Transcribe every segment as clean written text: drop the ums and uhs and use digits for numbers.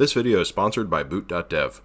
This video is sponsored by boot.dev.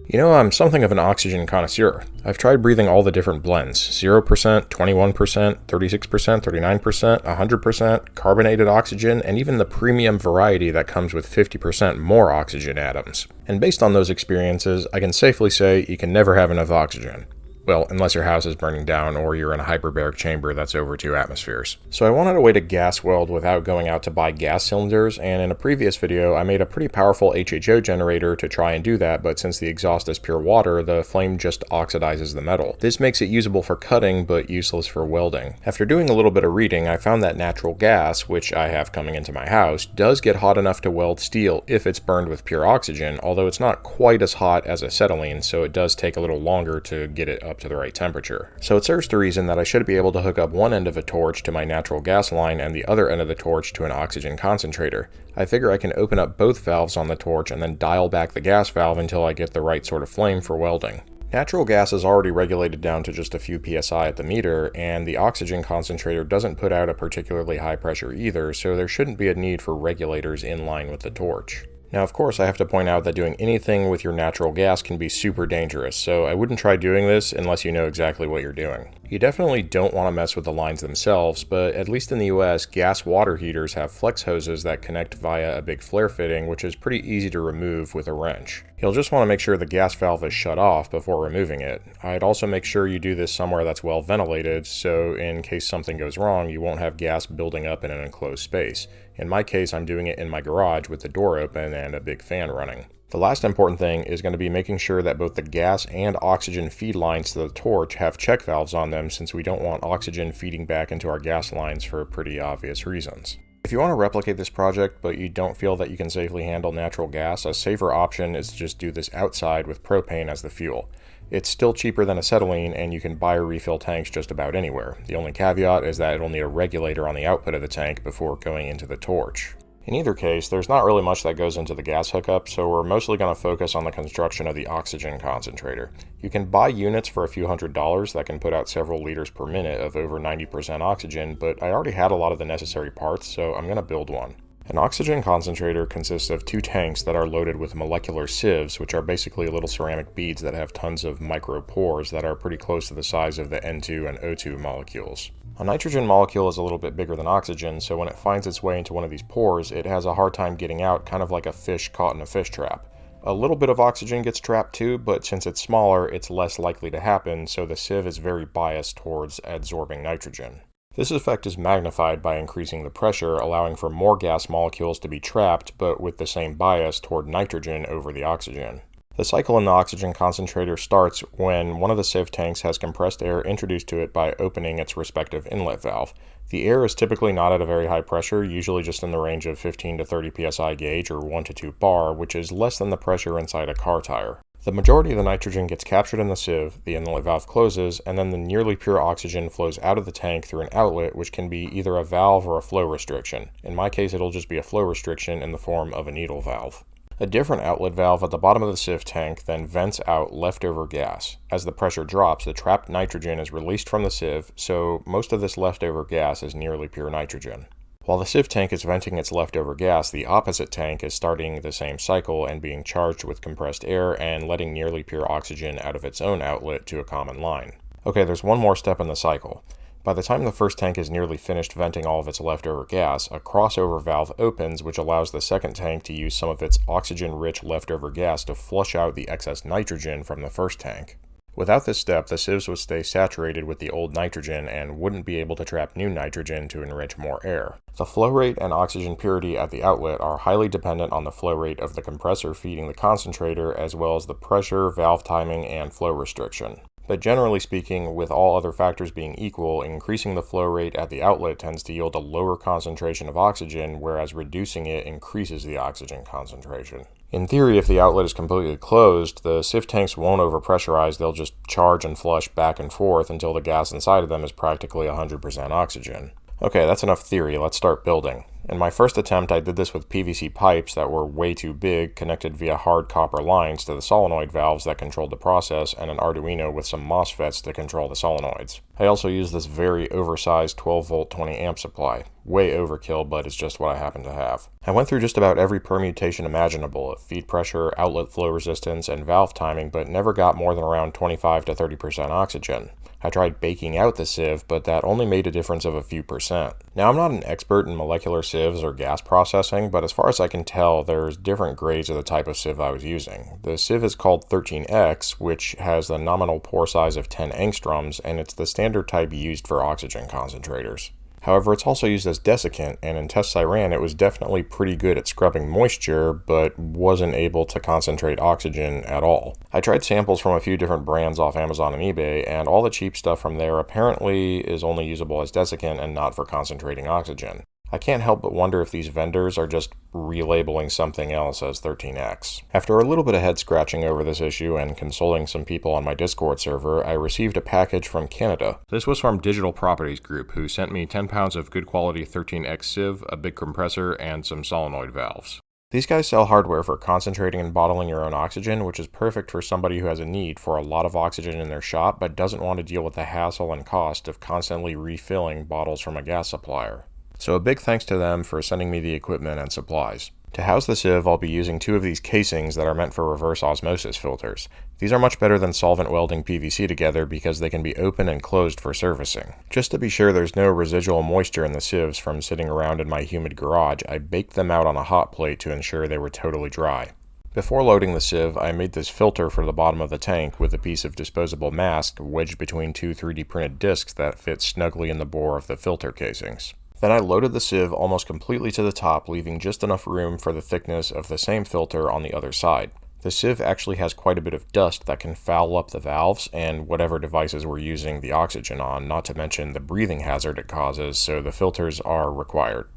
You know, I'm something of an oxygen connoisseur. I've tried breathing all the different blends, 0%, 21%, 36%, 39%, 100%, carbonated oxygen, and even the premium variety that comes with 50% more oxygen atoms. And based on those experiences, I can safely say you can never have enough oxygen. Well, unless your house is burning down or you're in a hyperbaric chamber that's over 2 atmospheres. So I wanted a way to gas weld without going out to buy gas cylinders, and in a previous video I made a pretty powerful HHO generator to try and do that, but since the exhaust is pure water, the flame just oxidizes the metal. This makes it usable for cutting, but useless for welding. After doing a little bit of reading, I found that natural gas, which I have coming into my house, does get hot enough to weld steel if it's burned with pure oxygen, although it's not quite as hot as acetylene, so it does take a little longer to get it up to the right temperature. So it serves to reason that I should be able to hook up one end of a torch to my natural gas line and the other end of the torch to an oxygen concentrator. I figure I can open up both valves on the torch and then dial back the gas valve until I get the right sort of flame for welding. Natural gas is already regulated down to just a few psi at the meter, and the oxygen concentrator doesn't put out a particularly high pressure either, so there shouldn't be a need for regulators in line with the torch. Now, of course, I have to point out that doing anything with your natural gas can be super dangerous, so I wouldn't try doing this unless you know exactly what you're doing. You definitely don't want to mess with the lines themselves, but at least in the US, gas water heaters have flex hoses that connect via a big flare fitting, which is pretty easy to remove with a wrench. You'll just want to make sure the gas valve is shut off before removing it. I'd also make sure you do this somewhere that's well ventilated, so in case something goes wrong, you won't have gas building up in an enclosed space. In my case, I'm doing it in my garage with the door open and a big fan running. The last important thing is going to be making sure that both the gas and oxygen feed lines to the torch have check valves on them, since we don't want oxygen feeding back into our gas lines for pretty obvious reasons. If you want to replicate this project but you don't feel that you can safely handle natural gas, a safer option is to just do this outside with propane as the fuel. It's still cheaper than acetylene, and you can buy or refill tanks just about anywhere. The only caveat is that it'll need a regulator on the output of the tank before going into the torch. In either case, there's not really much that goes into the gas hookup, so we're mostly going to focus on the construction of the oxygen concentrator. You can buy units for a few $100s that can put out several liters per minute of over 90% oxygen, but I already had a lot of the necessary parts, so I'm going to build one. An oxygen concentrator consists of 2 tanks that are loaded with molecular sieves, which are basically little ceramic beads that have tons of micropores that are pretty close to the size of the N2 and O2 molecules. A nitrogen molecule is a little bit bigger than oxygen, so when it finds its way into one of these pores, it has a hard time getting out, kind of like a fish caught in a fish trap. A little bit of oxygen gets trapped too, but since it's smaller, it's less likely to happen, so the sieve is very biased towards absorbing nitrogen. This effect is magnified by increasing the pressure, allowing for more gas molecules to be trapped, but with the same bias toward nitrogen over the oxygen. The cycle in the oxygen concentrator starts when one of the sieve tanks has compressed air introduced to it by opening its respective inlet valve. The air is typically not at a very high pressure, usually just in the range of 15 to 30 psi gauge or 1 to 2 bar, which is less than the pressure inside a car tire. The majority of the nitrogen gets captured in the sieve, the inlet valve closes, and then the nearly pure oxygen flows out of the tank through an outlet, which can be either a valve or a flow restriction. In my case, it'll just be a flow restriction in the form of a needle valve. A different outlet valve at the bottom of the sieve tank then vents out leftover gas. As the pressure drops, the trapped nitrogen is released from the sieve, so most of this leftover gas is nearly pure nitrogen. While the sieve tank is venting its leftover gas, the opposite tank is starting the same cycle and being charged with compressed air and letting nearly pure oxygen out of its own outlet to a common line. Okay, there's one more step in the cycle. By the time the first tank is nearly finished venting all of its leftover gas, a crossover valve opens, which allows the second tank to use some of its oxygen-rich leftover gas to flush out the excess nitrogen from the first tank. Without this step, the sieves would stay saturated with the old nitrogen and wouldn't be able to trap new nitrogen to enrich more air. The flow rate and oxygen purity at the outlet are highly dependent on the flow rate of the compressor feeding the concentrator, as well as the pressure, valve timing, and flow restriction. But generally speaking, with all other factors being equal, increasing the flow rate at the outlet tends to yield a lower concentration of oxygen, whereas reducing it increases the oxygen concentration. In theory, if the outlet is completely closed, the sieve tanks won't overpressurize, they'll just charge and flush back and forth until the gas inside of them is practically 100% oxygen. Okay, that's enough theory, let's start building. In my first attempt, I did this with PVC pipes that were way too big, connected via hard copper lines to the solenoid valves that controlled the process, and an Arduino with some MOSFETs to control the solenoids. I also used this very oversized 12-volt 20 amp supply. Way overkill, but it's just what I happen to have. I went through just about every permutation imaginable of feed pressure, outlet flow resistance, and valve timing, but never got more than around 25 to 30% oxygen. I tried baking out the sieve, but that only made a difference of a few percent. Now, I'm not an expert in molecular sieves or gas processing, but as far as I can tell, there's different grades of the type of sieve I was using. The sieve is called 13X, which has the nominal pore size of 10 angstroms, and it's the standard type used for oxygen concentrators. However, it's also used as desiccant, and in tests I ran, it was definitely pretty good at scrubbing moisture, but wasn't able to concentrate oxygen at all. I tried samples from a few different brands off Amazon and eBay, and all the cheap stuff from there apparently is only usable as desiccant and not for concentrating oxygen. I can't help but wonder if these vendors are just relabeling something else as 13X. After a little bit of head scratching over this issue and consulting some people on my Discord server, I received a package from Canada. This was from Digital Properties Group, who sent me 10 pounds of good quality 13X sieve, a big compressor, and some solenoid valves. These guys sell hardware for concentrating and bottling your own oxygen, which is perfect for somebody who has a need for a lot of oxygen in their shop but doesn't want to deal with the hassle and cost of constantly refilling bottles from a gas supplier. So a big thanks to them for sending me the equipment and supplies. To house the sieve, I'll be using 2 of these casings that are meant for reverse osmosis filters. These are much better than solvent welding PVC together because they can be open and closed for servicing. Just to be sure there's no residual moisture in the sieves from sitting around in my humid garage, I baked them out on a hot plate to ensure they were totally dry. Before loading the sieve, I made this filter for the bottom of the tank with a piece of disposable mask wedged between 2 3D printed discs that fit snugly in the bore of the filter casings. Then I loaded the sieve almost completely to the top, leaving just enough room for the thickness of the same filter on the other side. The sieve actually has quite a bit of dust that can foul up the valves and whatever devices we're using the oxygen on, not to mention the breathing hazard it causes, so the filters are required.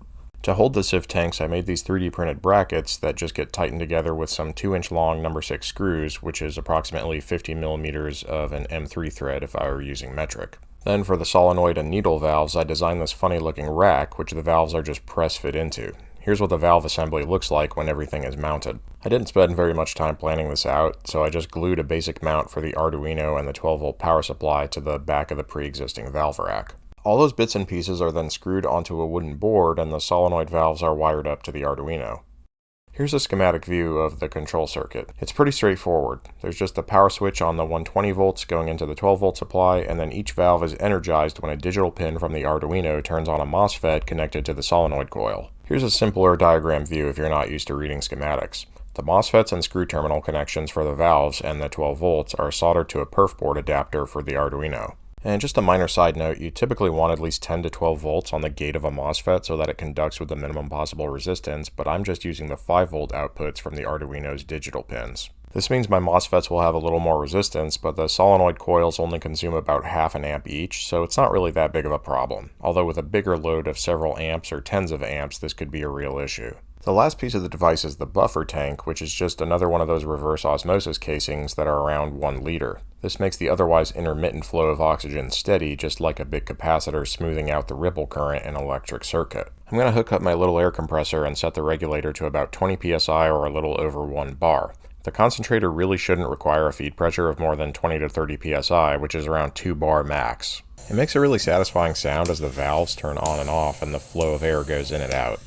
To hold the sieve tanks, I made these 3D printed brackets that just get tightened together with some 2-inch long number 6 screws, which is approximately 50 millimeters of an M3 thread if I were using metric. Then for the solenoid and needle valves, I designed this funny looking rack, which the valves are just press fit into. Here's what the valve assembly looks like when everything is mounted. I didn't spend very much time planning this out, so I just glued a basic mount for the Arduino and the 12-volt power supply to the back of the pre-existing valve rack. All those bits and pieces are then screwed onto a wooden board, and the solenoid valves are wired up to the Arduino. Here's a schematic view of the control circuit. It's pretty straightforward. There's just a power switch on the 120 volts going into the 12-volt supply, and then each valve is energized when a digital pin from the Arduino turns on a MOSFET connected to the solenoid coil. Here's a simpler diagram view if you're not used to reading schematics. The MOSFETs and screw terminal connections for the valves and the 12 volts are soldered to a perf board adapter for the Arduino. And just a minor side note, you typically want at least 10 to 12 volts on the gate of a MOSFET so that it conducts with the minimum possible resistance, but I'm just using the 5 volt outputs from the Arduino's digital pins. This means my MOSFETs will have a little more resistance, but the solenoid coils only consume about half an amp each, so it's not really that big of a problem. Although with a bigger load of several amps or tens of amps, this could be a real issue. The last piece of the device is the buffer tank, which is just another one of those reverse osmosis casings that are around 1 liter. This makes the otherwise intermittent flow of oxygen steady, just like a big capacitor smoothing out the ripple current in an electric circuit. I'm going to hook up my little air compressor and set the regulator to about 20 psi or a little over 1 bar. The concentrator really shouldn't require a feed pressure of more than 20 to 30 psi, which is around 2 bar max. It makes a really satisfying sound as the valves turn on and off and the flow of air goes in and out.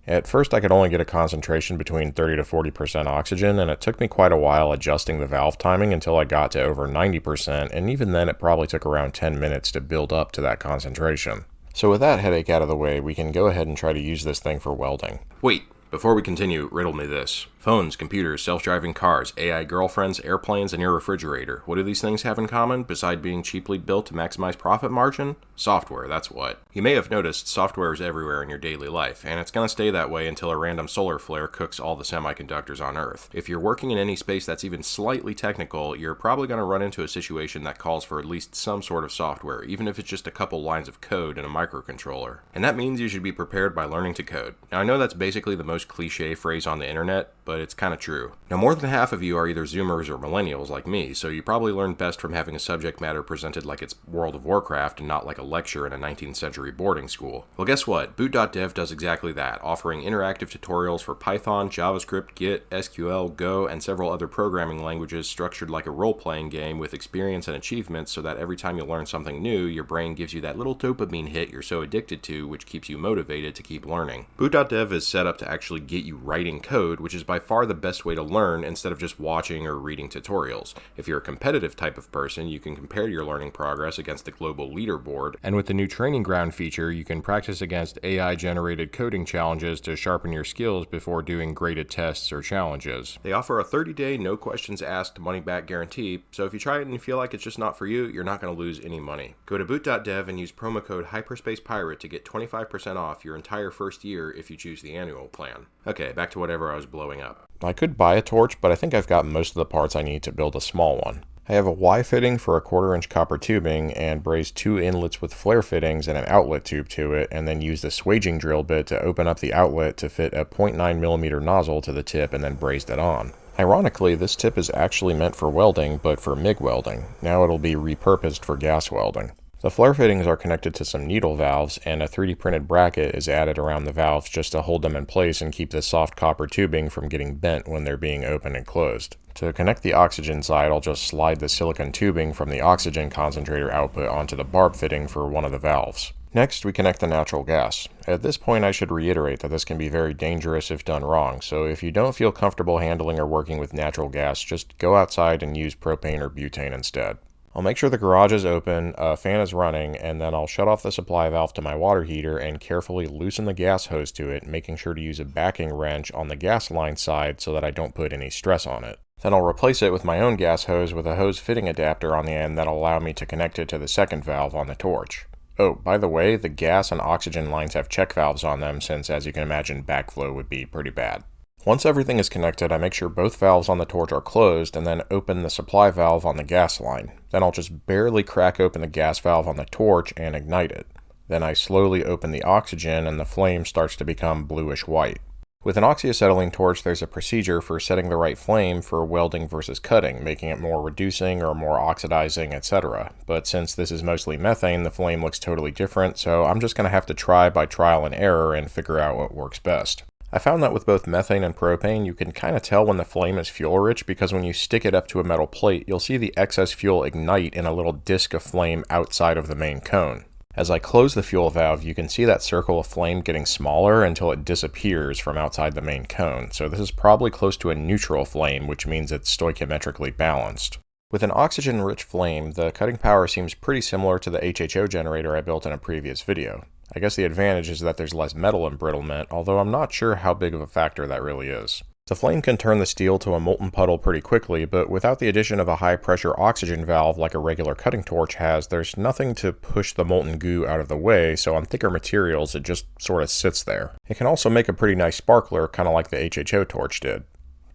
At first I could only get a concentration between 30 to 40% oxygen, and it took me quite a while adjusting the valve timing until I got to over 90%, and even then it probably took around 10 minutes to build up to that concentration. So with that headache out of the way, we can go ahead and try to use this thing for welding. Wait, before we continue, riddle me this. Phones, computers, self-driving cars, AI girlfriends, airplanes, and your refrigerator. What do these things have in common, besides being cheaply built to maximize profit margin? Software, that's what. You may have noticed software is everywhere in your daily life, and it's going to stay that way until a random solar flare cooks all the semiconductors on Earth. If you're working in any space that's even slightly technical, you're probably going to run into a situation that calls for at least some sort of software, even if it's just a couple lines of code in a microcontroller. And that means you should be prepared by learning to code. Now I know that's basically the most most cliche phrase on the internet, but it's kind of true. Now, more than half of you are either Zoomers or millennials like me, so you probably learned best from having a subject matter presented like it's World of Warcraft and not like a lecture in a 19th century boarding school. Well, guess what? Boot.dev does exactly that, offering interactive tutorials for Python, JavaScript, Git, SQL, Go, and several other programming languages structured like a role-playing game with experience and achievements so that every time you learn something new, your brain gives you that little dopamine hit you're so addicted to, which keeps you motivated to keep learning. Boot.dev is set up to actually get you writing code, which is by far the best way to learn instead of just watching or reading tutorials. If you're a competitive type of person, you can compare your learning progress against the global leaderboard, and with the new training ground feature, you can practice against AI-generated coding challenges to sharpen your skills before doing graded tests or challenges. They offer a 30-day, no questions asked, money-back guarantee, so if you try it and you feel like it's just not for you, you're not going to lose any money. Go to boot.dev and use promo code HyperspacePirate to get 25% off your entire first year if you choose the annual plan. Okay, back to whatever I was blowing up. I could buy a torch, but I think I've got most of the parts I need to build a small one. I have a Y fitting for a 1/4-inch copper tubing and brazed 2 inlets with flare fittings and an outlet tube to it, and then used a swaging drill bit to open up the outlet to fit a 0.9mm nozzle to the tip and then brazed it on. Ironically, this tip is actually meant for welding, but for MIG welding. Now it'll be repurposed for gas welding. The flare fittings are connected to some needle valves, and a 3D printed bracket is added around the valves just to hold them in place and keep the soft copper tubing from getting bent when they're being opened and closed. To connect the oxygen side, I'll just slide the silicone tubing from the oxygen concentrator output onto the barb fitting for one of the valves. Next, we connect the natural gas. At this point, I should reiterate that this can be very dangerous if done wrong, so if you don't feel comfortable handling or working with natural gas, just go outside and use propane or butane instead. I'll make sure the garage is open, a fan is running, and then I'll shut off the supply valve to my water heater and carefully loosen the gas hose to it, making sure to use a backing wrench on the gas line side so that I don't put any stress on it. Then I'll replace it with my own gas hose with a hose fitting adapter on the end that'll allow me to connect it to the second valve on the torch. Oh, by the way, the gas and oxygen lines have check valves on them since, as you can imagine, backflow would be pretty bad. Once everything is connected, I make sure both valves on the torch are closed and then open the supply valve on the gas line. Then I'll just barely crack open the gas valve on the torch and ignite it. Then I slowly open the oxygen and the flame starts to become bluish white. With an oxyacetylene torch, there's a procedure for setting the right flame for welding versus cutting, making it more reducing or more oxidizing, etc. But since this is mostly methane, the flame looks totally different, so I'm just going to have to try by trial and error and figure out what works best. I found that with both methane and propane, you can kind of tell when the flame is fuel-rich because when you stick it up to a metal plate, you'll see the excess fuel ignite in a little disc of flame outside of the main cone. As I close the fuel valve, you can see that circle of flame getting smaller until it disappears from outside the main cone, so this is probably close to a neutral flame, which means it's stoichiometrically balanced. With an oxygen-rich flame, the cutting power seems pretty similar to the HHO generator I built in a previous video. I guess the advantage is that there's less metal embrittlement, although I'm not sure how big of a factor that really is. The flame can turn the steel to a molten puddle pretty quickly, but without the addition of a high-pressure oxygen valve like a regular cutting torch has, there's nothing to push the molten goo out of the way, so on thicker materials it just sort of sits there. It can also make a pretty nice sparkler, kind of like the HHO torch did.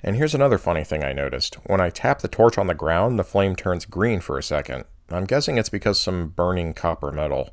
And here's another funny thing I noticed. When I tap the torch on the ground, the flame turns green for a second. I'm guessing it's because some burning copper metal.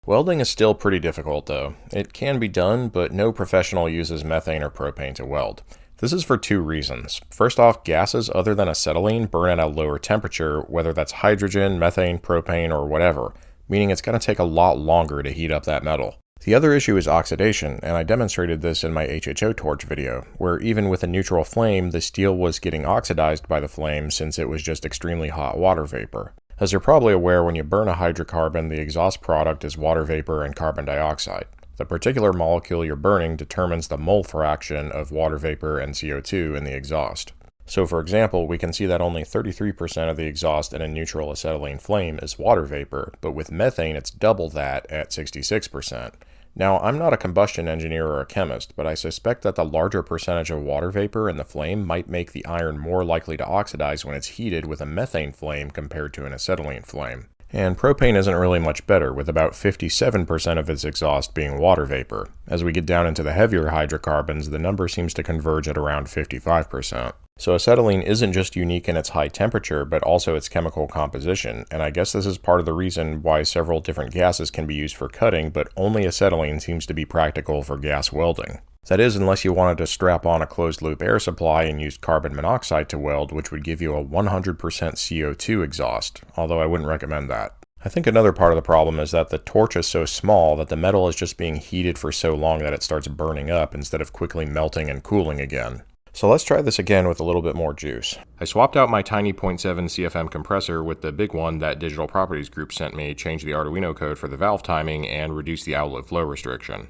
Welding is still pretty difficult though. It can be done, but no professional uses methane or propane to weld. This is for 2 reasons. First off, gases other than acetylene burn at a lower temperature, whether that's hydrogen, methane, propane, or whatever, meaning it's going to take a lot longer to heat up that metal. The other issue is oxidation, and I demonstrated this in my HHO torch video, where even with a neutral flame, the steel was getting oxidized by the flame since it was just extremely hot water vapor. As you're probably aware, when you burn a hydrocarbon, the exhaust product is water vapor and carbon dioxide. The particular molecule you're burning determines the mole fraction of water vapor and CO2 in the exhaust. So for example, we can see that only 33% of the exhaust in a neutral acetylene flame is water vapor, but with methane it's double that at 66%. Now, I'm not a combustion engineer or a chemist, but I suspect that the larger percentage of water vapor in the flame might make the iron more likely to oxidize when it's heated with a methane flame compared to an acetylene flame. And propane isn't really much better, with about 57% of its exhaust being water vapor. As we get down into the heavier hydrocarbons, the number seems to converge at around 55%. So acetylene isn't just unique in its high temperature, but also its chemical composition, and I guess this is part of the reason why several different gases can be used for cutting, but only acetylene seems to be practical for gas welding. That is, unless you wanted to strap on a closed-loop air supply and use carbon monoxide to weld, which would give you a 100% CO2 exhaust, although I wouldn't recommend that. I think another part of the problem is that the torch is so small that the metal is just being heated for so long that it starts burning up instead of quickly melting and cooling again. So let's try this again with a little bit more juice. I swapped out my tiny 0.7 CFM compressor with the big one that Digital Properties Group sent me, changed the Arduino code for the valve timing, and reduced the outlet flow restriction.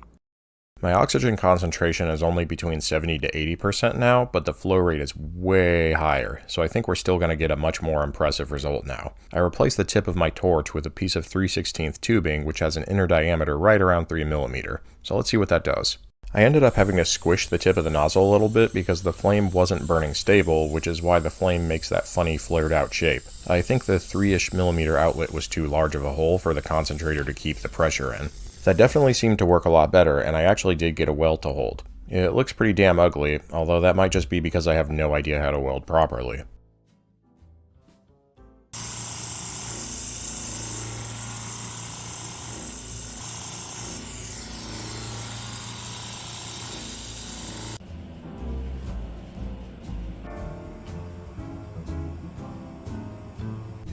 My oxygen concentration is only between 70 to 80% now, but the flow rate is way higher, so I think we're still going to get a much more impressive result now. I replaced the tip of my torch with a piece of 3/16 tubing, which has an inner diameter right around 3 mm, so let's see what that does. I ended up having to squish the tip of the nozzle a little bit because the flame wasn't burning stable, which is why the flame makes that funny flared out shape. I think the 3-ish millimeter outlet was too large of a hole for the concentrator to keep the pressure in. That definitely seemed to work a lot better, and I actually did get a weld to hold. It looks pretty damn ugly, although that might just be because I have no idea how to weld properly.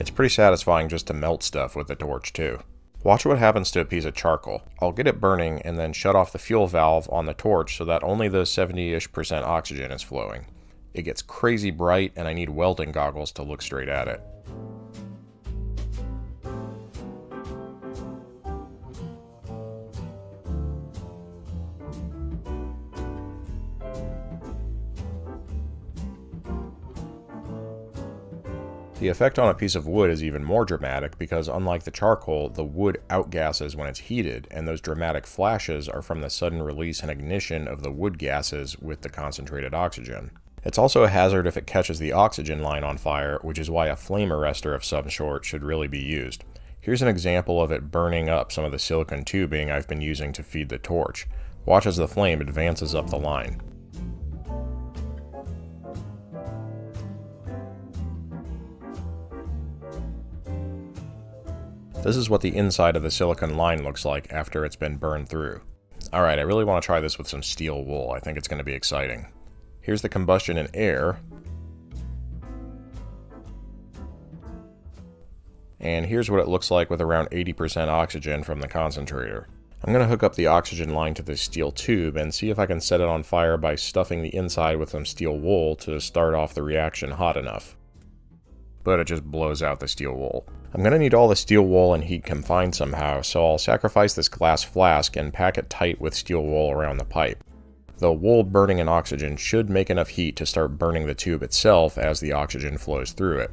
It's pretty satisfying just to melt stuff with the torch too. Watch what happens to a piece of charcoal. I'll get it burning and then shut off the fuel valve on the torch so that only the 70-ish% oxygen is flowing. It gets crazy bright and I need welding goggles to look straight at it. The effect on a piece of wood is even more dramatic because unlike the charcoal, the wood outgasses when it's heated, and those dramatic flashes are from the sudden release and ignition of the wood gases with the concentrated oxygen. It's also a hazard if it catches the oxygen line on fire, which is why a flame arrestor of some sort should really be used. Here's an example of it burning up some of the silicone tubing I've been using to feed the torch. Watch as the flame advances up the line. This is what the inside of the silicone line looks like after it's been burned through. Alright, I really want to try this with some steel wool. I think it's going to be exciting. Here's the combustion in air. And here's what it looks like with around 80% oxygen from the concentrator. I'm going to hook up the oxygen line to this steel tube and see if I can set it on fire by stuffing the inside with some steel wool to start off the reaction hot enough. But it just blows out the steel wool. I'm going to need all the steel wool and heat confined somehow, so I'll sacrifice this glass flask and pack it tight with steel wool around the pipe. The wool burning in oxygen should make enough heat to start burning the tube itself as the oxygen flows through it.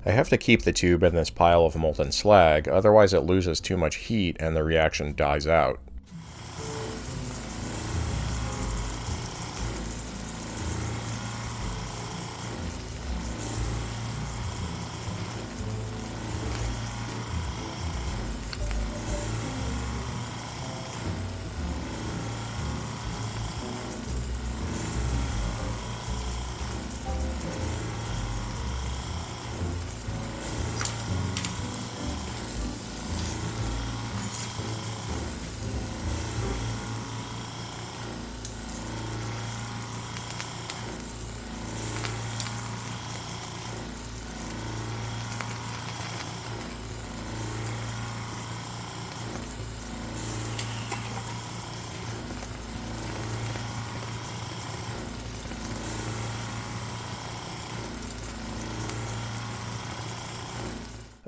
I have to keep the tube in this pile of molten slag, otherwise it loses too much heat and the reaction dies out.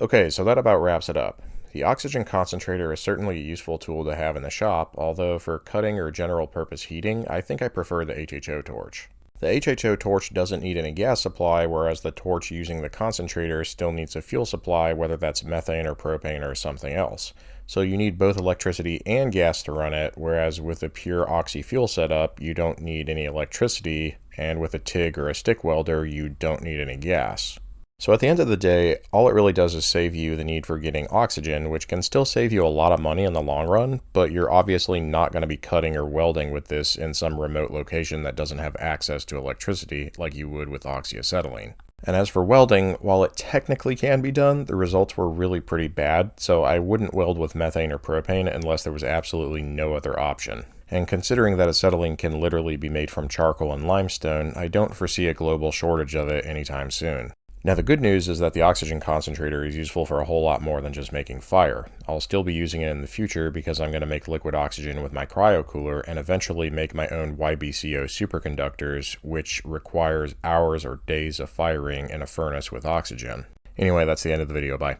Okay, so that about wraps it up. The oxygen concentrator is certainly a useful tool to have in the shop, although for cutting or general purpose heating, I think I prefer the HHO torch. The HHO torch doesn't need any gas supply, whereas the torch using the concentrator still needs a fuel supply, whether that's methane or propane or something else. So you need both electricity and gas to run it, whereas with a pure oxy fuel setup, you don't need any electricity, and with a TIG or a stick welder, you don't need any gas. So at the end of the day, all it really does is save you the need for getting oxygen, which can still save you a lot of money in the long run, but you're obviously not going to be cutting or welding with this in some remote location that doesn't have access to electricity like you would with oxyacetylene. And as for welding, while it technically can be done, the results were really pretty bad, so I wouldn't weld with methane or propane unless there was absolutely no other option. And considering that acetylene can literally be made from charcoal and limestone, I don't foresee a global shortage of it anytime soon. Now the good news is that the oxygen concentrator is useful for a whole lot more than just making fire. I'll still be using it in the future because I'm going to make liquid oxygen with my cryo cooler and eventually make my own YBCO superconductors, which requires hours or days of firing in a furnace with oxygen. Anyway, that's the end of the video. Bye.